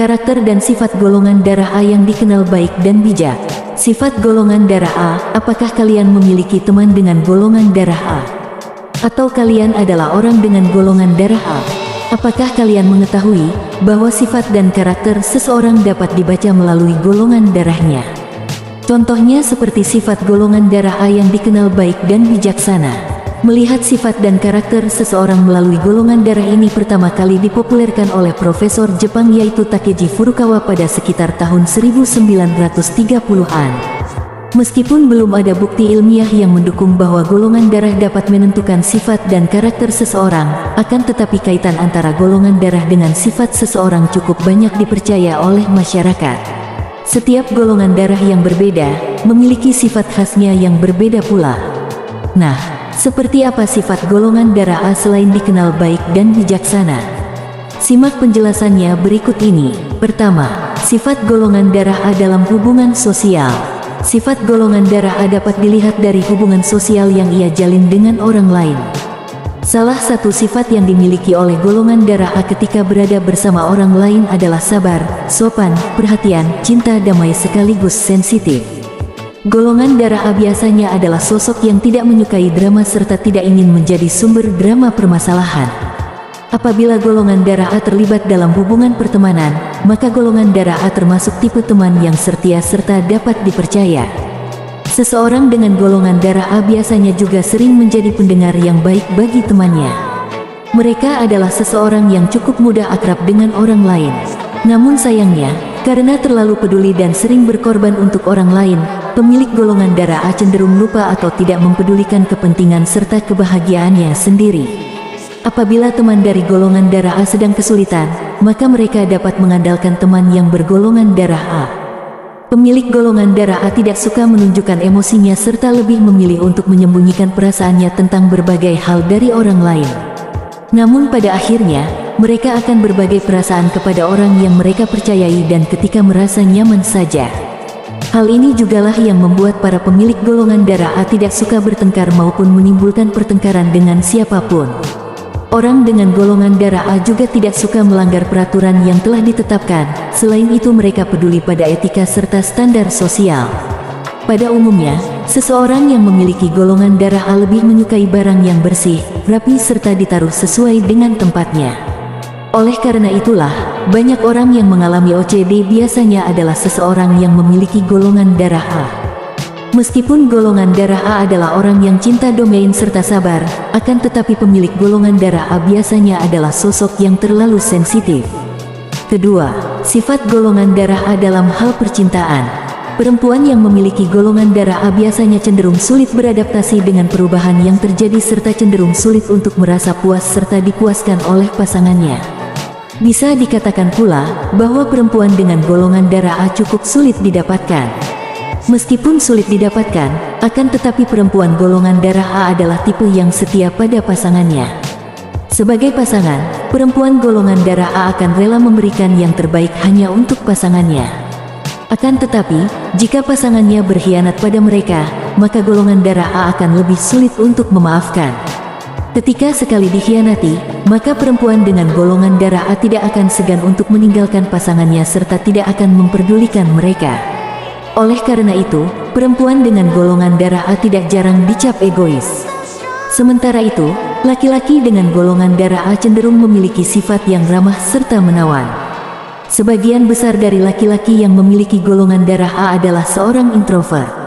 Karakter dan sifat golongan darah A yang dikenal baik dan bijak. Sifat golongan darah A, apakah kalian memiliki teman dengan golongan darah A? Atau kalian adalah orang dengan golongan darah A? Apakah kalian mengetahui bahwa sifat dan karakter seseorang dapat dibaca melalui golongan darahnya? Contohnya seperti sifat golongan darah A yang dikenal baik dan bijaksana. Melihat sifat dan karakter seseorang melalui golongan darah ini pertama kali dipopulerkan oleh Profesor Jepang yaitu Takeji Furukawa pada sekitar tahun 1930-an. Meskipun belum ada bukti ilmiah yang mendukung bahwa golongan darah dapat menentukan sifat dan karakter seseorang, akan tetapi kaitan antara golongan darah dengan sifat seseorang cukup banyak dipercaya oleh masyarakat. Setiap golongan darah yang berbeda, memiliki sifat khasnya yang berbeda pula. Nah, seperti apa sifat golongan darah A selain dikenal baik dan bijaksana? Simak penjelasannya berikut ini. Pertama, sifat golongan darah A dalam hubungan sosial. Sifat golongan darah A dapat dilihat dari hubungan sosial yang ia jalin dengan orang lain. Salah satu sifat yang dimiliki oleh golongan darah A ketika berada bersama orang lain adalah sabar, sopan, perhatian, cinta damai sekaligus sensitif. Golongan darah A biasanya adalah sosok yang tidak menyukai drama serta tidak ingin menjadi sumber drama permasalahan. Apabila golongan darah A terlibat dalam hubungan pertemanan, maka golongan darah A termasuk tipe teman yang setia serta dapat dipercaya. Seseorang dengan golongan darah A biasanya juga sering menjadi pendengar yang baik bagi temannya. Mereka adalah seseorang yang cukup mudah akrab dengan orang lain. Namun sayangnya, karena terlalu peduli dan sering berkorban untuk orang lain, pemilik golongan darah A cenderung lupa atau tidak mempedulikan kepentingan serta kebahagiaannya sendiri. Apabila teman dari golongan darah A sedang kesulitan, maka mereka dapat mengandalkan teman yang bergolongan darah A. Pemilik golongan darah A tidak suka menunjukkan emosinya serta lebih memilih untuk menyembunyikan perasaannya tentang berbagai hal dari orang lain. Namun pada akhirnya, mereka akan berbagi perasaan kepada orang yang mereka percayai dan ketika merasa nyaman saja. Hal ini jugalah yang membuat para pemilik golongan darah A tidak suka bertengkar maupun menimbulkan pertengkaran dengan siapapun. Orang dengan golongan darah A juga tidak suka melanggar peraturan yang telah ditetapkan. Selain itu mereka peduli pada etika serta standar sosial. Pada umumnya, seseorang yang memiliki golongan darah A lebih menyukai barang yang bersih, rapi serta ditaruh sesuai dengan tempatnya. Oleh karena itulah, banyak orang yang mengalami OCD biasanya adalah seseorang yang memiliki golongan darah A. Meskipun golongan darah A adalah orang yang cinta domain serta sabar, akan tetapi pemilik golongan darah A biasanya adalah sosok yang terlalu sensitif. Kedua, sifat golongan darah A dalam hal percintaan. Perempuan yang memiliki golongan darah A biasanya cenderung sulit beradaptasi dengan perubahan yang terjadi serta cenderung sulit untuk merasa puas serta dipuaskan oleh pasangannya. Bisa dikatakan pula bahwa perempuan dengan golongan darah A cukup sulit didapatkan. Meskipun sulit didapatkan, akan tetapi perempuan golongan darah A adalah tipe yang setia pada pasangannya. Sebagai pasangan, perempuan golongan darah A akan rela memberikan yang terbaik hanya untuk pasangannya. Akan tetapi, jika pasangannya berkhianat pada mereka, maka golongan darah A akan lebih sulit untuk memaafkan. Ketika sekali dikhianati, maka perempuan dengan golongan darah A tidak akan segan untuk meninggalkan pasangannya serta tidak akan memperdulikan mereka. Oleh karena itu, perempuan dengan golongan darah A tidak jarang dicap egois. Sementara itu, laki-laki dengan golongan darah A cenderung memiliki sifat yang ramah serta menawan. Sebagian besar dari laki-laki yang memiliki golongan darah A adalah seorang introvert.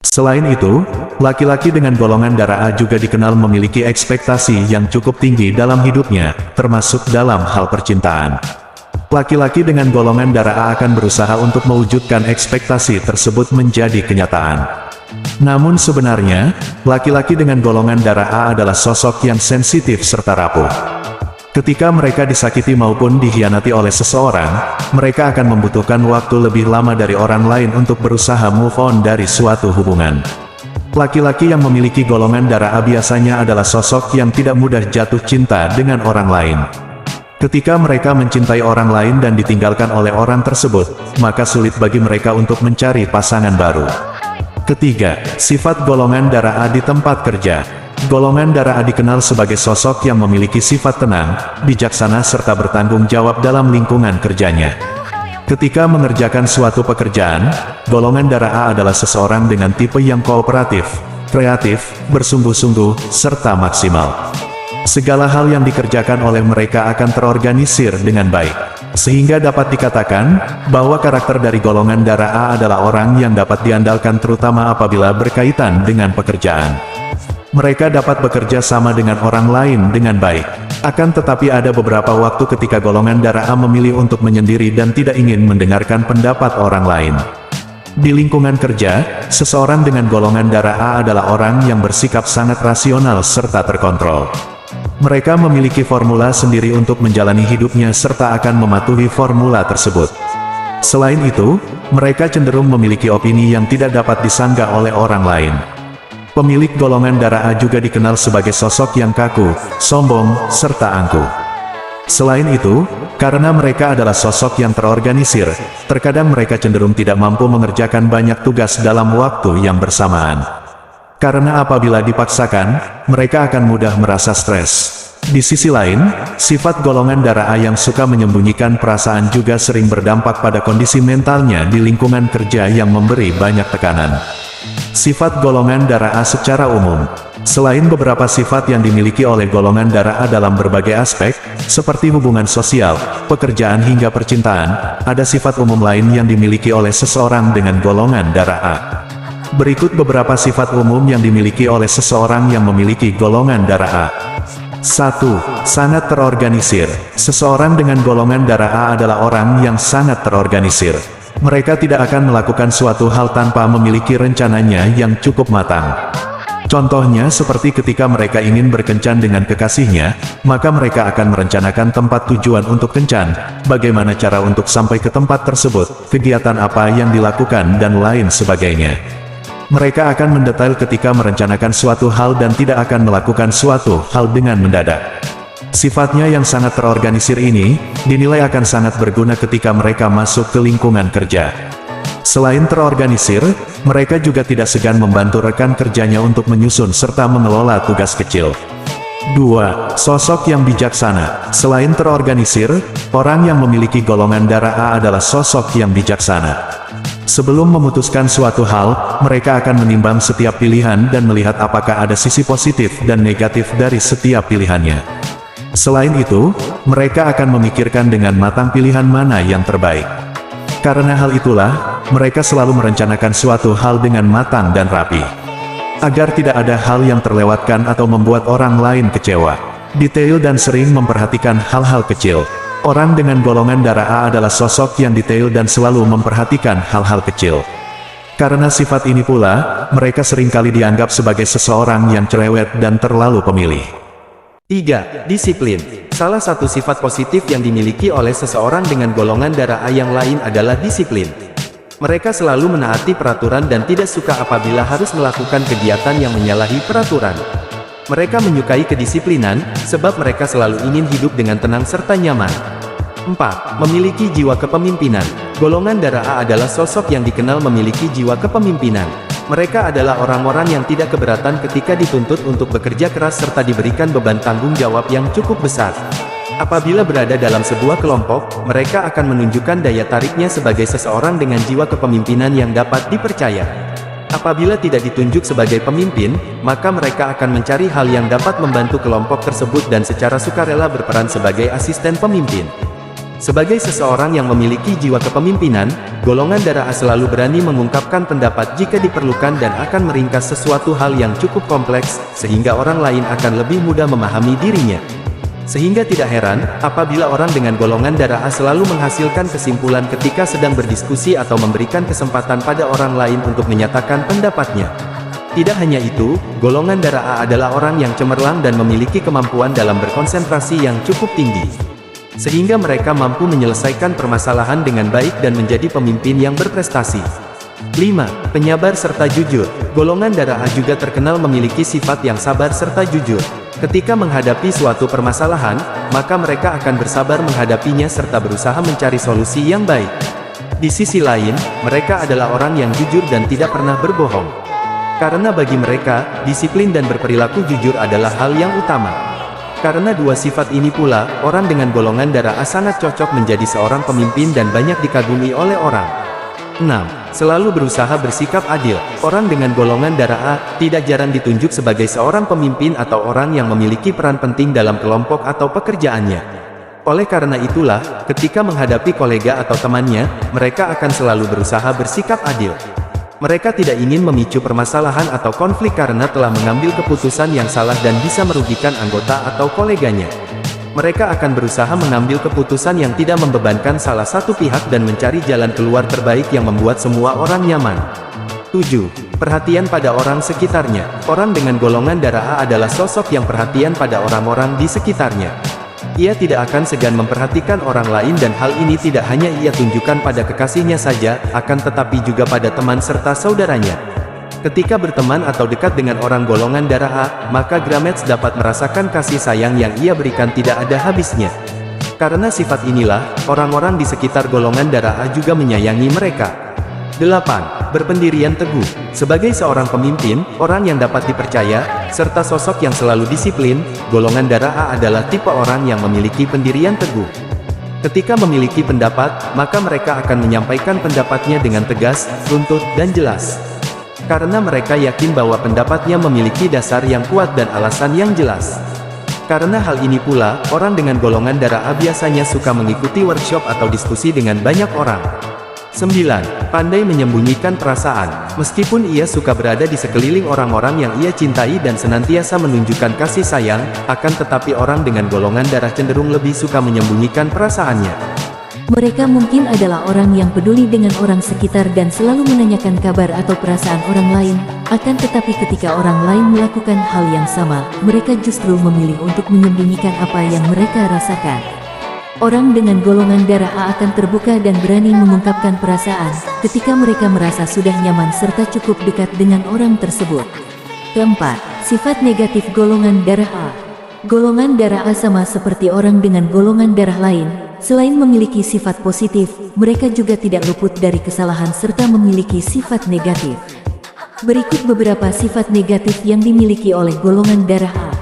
Selain itu, laki-laki dengan golongan darah A juga dikenal memiliki ekspektasi yang cukup tinggi dalam hidupnya, termasuk dalam hal percintaan. Laki-laki dengan golongan darah A akan berusaha untuk mewujudkan ekspektasi tersebut menjadi kenyataan. Namun sebenarnya, laki-laki dengan golongan darah A adalah sosok yang sensitif serta rapuh. Ketika mereka disakiti maupun dikhianati oleh seseorang, mereka akan membutuhkan waktu lebih lama dari orang lain untuk berusaha move on dari suatu hubungan. Laki-laki yang memiliki golongan darah A biasanya adalah sosok yang tidak mudah jatuh cinta dengan orang lain. Ketika mereka mencintai orang lain dan ditinggalkan oleh orang tersebut, maka sulit bagi mereka untuk mencari pasangan baru. Ketiga, sifat golongan darah A di tempat kerja. Golongan darah A dikenal sebagai sosok yang memiliki sifat tenang, bijaksana serta bertanggung jawab dalam lingkungan kerjanya. Ketika mengerjakan suatu pekerjaan, golongan darah A adalah seseorang dengan tipe yang kooperatif, kreatif, bersungguh-sungguh, serta maksimal. Segala hal yang dikerjakan oleh mereka akan terorganisir dengan baik. Sehingga dapat dikatakan, bahwa karakter dari golongan darah A adalah orang yang dapat diandalkan terutama apabila berkaitan dengan pekerjaan. Mereka dapat bekerja sama dengan orang lain dengan baik. Akan tetapi ada beberapa waktu ketika golongan darah A memilih untuk menyendiri dan tidak ingin mendengarkan pendapat orang lain. Di lingkungan kerja, seseorang dengan golongan darah A adalah orang yang bersikap sangat rasional serta terkontrol. Mereka memiliki formula sendiri untuk menjalani hidupnya serta akan mematuhi formula tersebut. Selain itu, mereka cenderung memiliki opini yang tidak dapat disanggah oleh orang lain. Pemilik golongan darah A juga dikenal sebagai sosok yang kaku, sombong, serta angkuh. Selain itu, karena mereka adalah sosok yang terorganisir, terkadang mereka cenderung tidak mampu mengerjakan banyak tugas dalam waktu yang bersamaan. Karena apabila dipaksakan, mereka akan mudah merasa stres. Di sisi lain, sifat golongan darah A yang suka menyembunyikan perasaan juga sering berdampak pada kondisi mentalnya di lingkungan kerja yang memberi banyak tekanan. Sifat golongan darah A secara umum. Selain beberapa sifat yang dimiliki oleh golongan darah A dalam berbagai aspek, seperti hubungan sosial, pekerjaan hingga percintaan, ada sifat umum lain yang dimiliki oleh seseorang dengan golongan darah A. Berikut beberapa sifat umum yang dimiliki oleh seseorang yang memiliki golongan darah A. 1. Sangat terorganisir. Seseorang dengan golongan darah A adalah orang yang sangat terorganisir. Mereka tidak akan melakukan suatu hal tanpa memiliki rencananya yang cukup matang. Contohnya seperti ketika mereka ingin berkencan dengan kekasihnya, maka mereka akan merencanakan tempat tujuan untuk kencan, bagaimana cara untuk sampai ke tempat tersebut, kegiatan apa yang dilakukan dan lain sebagainya. Mereka akan mendetail ketika merencanakan suatu hal dan tidak akan melakukan suatu hal dengan mendadak. Sifatnya yang sangat terorganisir ini, dinilai akan sangat berguna ketika mereka masuk ke lingkungan kerja. Selain terorganisir, mereka juga tidak segan membantu rekan kerjanya untuk menyusun serta mengelola tugas kecil. 2. Sosok yang bijaksana. Selain terorganisir, orang yang memiliki golongan darah A adalah sosok yang bijaksana. Sebelum memutuskan suatu hal, mereka akan menimbang setiap pilihan dan melihat apakah ada sisi positif dan negatif dari setiap pilihannya. Selain itu, mereka akan memikirkan dengan matang pilihan mana yang terbaik. Karena hal itulah, mereka selalu merencanakan suatu hal dengan matang dan rapi. Agar tidak ada hal yang terlewatkan atau membuat orang lain kecewa. Detail dan sering memperhatikan hal-hal kecil. Orang dengan golongan darah A adalah sosok yang detail dan selalu memperhatikan hal-hal kecil. Karena sifat ini pula, mereka seringkali dianggap sebagai seseorang yang cerewet dan terlalu pemilih. 3. Disiplin. Salah satu sifat positif yang dimiliki oleh seseorang dengan golongan darah A yang lain adalah disiplin. Mereka selalu menaati peraturan dan tidak suka apabila harus melakukan kegiatan yang menyalahi peraturan. Mereka menyukai kedisiplinan, sebab mereka selalu ingin hidup dengan tenang serta nyaman. 4. Memiliki jiwa kepemimpinan. Golongan darah A adalah sosok yang dikenal memiliki jiwa kepemimpinan. Mereka adalah orang-orang yang tidak keberatan ketika dituntut untuk bekerja keras serta diberikan beban tanggung jawab yang cukup besar. Apabila berada dalam sebuah kelompok, mereka akan menunjukkan daya tariknya sebagai seseorang dengan jiwa kepemimpinan yang dapat dipercaya. Apabila tidak ditunjuk sebagai pemimpin, maka mereka akan mencari hal yang dapat membantu kelompok tersebut dan secara sukarela berperan sebagai asisten pemimpin. Sebagai seseorang yang memiliki jiwa kepemimpinan, golongan darah A selalu berani mengungkapkan pendapat jika diperlukan dan akan meringkas sesuatu hal yang cukup kompleks, sehingga orang lain akan lebih mudah memahami dirinya. Sehingga tidak heran, apabila orang dengan golongan darah A selalu menghasilkan kesimpulan ketika sedang berdiskusi atau memberikan kesempatan pada orang lain untuk menyatakan pendapatnya. Tidak hanya itu, golongan darah A adalah orang yang cemerlang dan memiliki kemampuan dalam berkonsentrasi yang cukup tinggi. Sehingga mereka mampu menyelesaikan permasalahan dengan baik dan menjadi pemimpin yang berprestasi. 5. Penyabar serta jujur. Golongan darah A juga terkenal memiliki sifat yang sabar serta jujur. Ketika menghadapi suatu permasalahan, maka mereka akan bersabar menghadapinya serta berusaha mencari solusi yang baik. Di sisi lain, mereka adalah orang yang jujur dan tidak pernah berbohong. Karena bagi mereka, disiplin dan berperilaku jujur adalah hal yang utama. Karena dua sifat ini pula, orang dengan golongan darah A sangat cocok menjadi seorang pemimpin dan banyak dikagumi oleh orang. 6. Selalu berusaha bersikap adil. Orang dengan golongan darah A tidak jarang ditunjuk sebagai seorang pemimpin atau orang yang memiliki peran penting dalam kelompok atau pekerjaannya. Oleh karena itulah, ketika menghadapi kolega atau temannya, mereka akan selalu berusaha bersikap adil. Mereka tidak ingin memicu permasalahan atau konflik karena telah mengambil keputusan yang salah dan bisa merugikan anggota atau koleganya. Mereka akan berusaha mengambil keputusan yang tidak membebankan salah satu pihak dan mencari jalan keluar terbaik yang membuat semua orang nyaman. 7. Perhatian pada orang sekitarnya. Orang dengan golongan darah A adalah sosok yang perhatian pada orang-orang di sekitarnya. Ia tidak akan segan memperhatikan orang lain dan hal ini tidak hanya ia tunjukkan pada kekasihnya saja, akan tetapi juga pada teman serta saudaranya. Ketika berteman atau dekat dengan orang golongan darah A, maka Grametz dapat merasakan kasih sayang yang ia berikan tidak ada habisnya. Karena sifat inilah, orang-orang di sekitar golongan darah A juga menyayangi mereka. 8. Berpendirian teguh. Sebagai seorang pemimpin, orang yang dapat dipercaya, serta sosok yang selalu disiplin, golongan darah A adalah tipe orang yang memiliki pendirian teguh. Ketika memiliki pendapat, maka mereka akan menyampaikan pendapatnya dengan tegas, runtut, dan jelas. Karena mereka yakin bahwa pendapatnya memiliki dasar yang kuat dan alasan yang jelas. Karena hal ini pula, orang dengan golongan darah A biasanya suka mengikuti workshop atau diskusi dengan banyak orang. 9. Pandai menyembunyikan perasaan. Meskipun ia suka berada di sekeliling orang-orang yang ia cintai dan senantiasa menunjukkan kasih sayang, akan tetapi orang dengan golongan darah cenderung lebih suka menyembunyikan perasaannya. Mereka mungkin adalah orang yang peduli dengan orang sekitar dan selalu menanyakan kabar atau perasaan orang lain, akan tetapi ketika orang lain melakukan hal yang sama, mereka justru memilih untuk menyembunyikan apa yang mereka rasakan. Orang dengan golongan darah A akan terbuka dan berani mengungkapkan perasaan, ketika mereka merasa sudah nyaman serta cukup dekat dengan orang tersebut. Keempat, sifat negatif golongan darah A. Golongan darah A sama seperti orang dengan golongan darah lain, selain memiliki sifat positif, mereka juga tidak luput dari kesalahan serta memiliki sifat negatif. Berikut beberapa sifat negatif yang dimiliki oleh golongan darah A.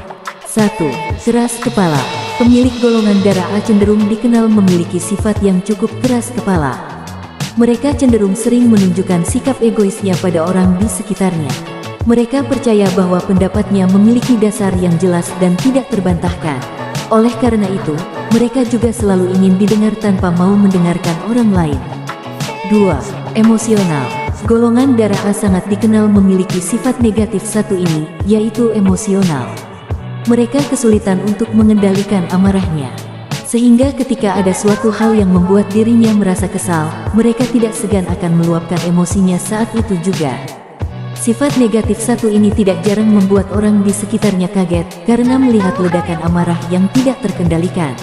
1. Keras kepala. Pemilik golongan darah A cenderung dikenal memiliki sifat yang cukup keras kepala. Mereka cenderung sering menunjukkan sikap egoisnya pada orang di sekitarnya. Mereka percaya bahwa pendapatnya memiliki dasar yang jelas dan tidak terbantahkan. Oleh karena itu, mereka juga selalu ingin didengar tanpa mau mendengarkan orang lain. 2. Emosional. Golongan darah A sangat dikenal memiliki sifat negatif satu ini, yaitu emosional. Mereka kesulitan untuk mengendalikan amarahnya. Sehingga ketika ada suatu hal yang membuat dirinya merasa kesal, mereka tidak segan akan meluapkan emosinya saat itu juga. Sifat negatif satu ini tidak jarang membuat orang di sekitarnya kaget, karena melihat ledakan amarah yang tidak terkendalikan.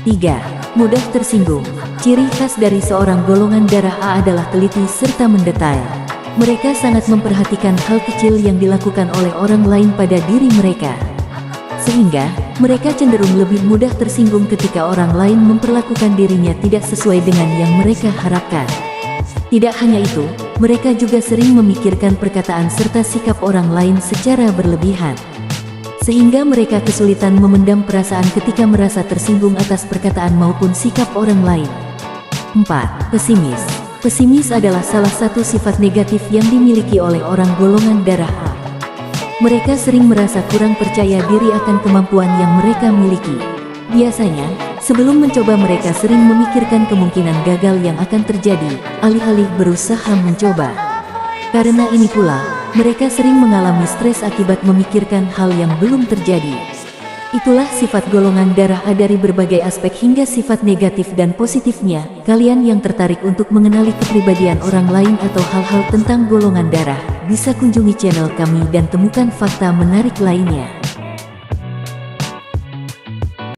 3. Mudah tersinggung. Ciri khas dari seorang golongan darah A adalah teliti serta mendetail. Mereka sangat memperhatikan hal kecil yang dilakukan oleh orang lain pada diri mereka. Sehingga, mereka cenderung lebih mudah tersinggung ketika orang lain memperlakukan dirinya tidak sesuai dengan yang mereka harapkan. Tidak hanya itu, mereka juga sering memikirkan perkataan serta sikap orang lain secara berlebihan. Sehingga mereka kesulitan memendam perasaan ketika merasa tersinggung atas perkataan maupun sikap orang lain. 4. Pesimis. Pesimis adalah salah satu sifat negatif yang dimiliki oleh orang golongan darah A. Mereka sering merasa kurang percaya diri akan kemampuan yang mereka miliki. Biasanya, sebelum mencoba mereka sering memikirkan kemungkinan gagal yang akan terjadi, alih-alih berusaha mencoba. Karena ini pula, mereka sering mengalami stres akibat memikirkan hal yang belum terjadi. Itulah sifat golongan darah A dari berbagai aspek hingga sifat negatif dan positifnya. Kalian yang tertarik untuk mengenali kepribadian orang lain atau hal-hal tentang golongan darah, bisa kunjungi channel kami dan temukan fakta menarik lainnya.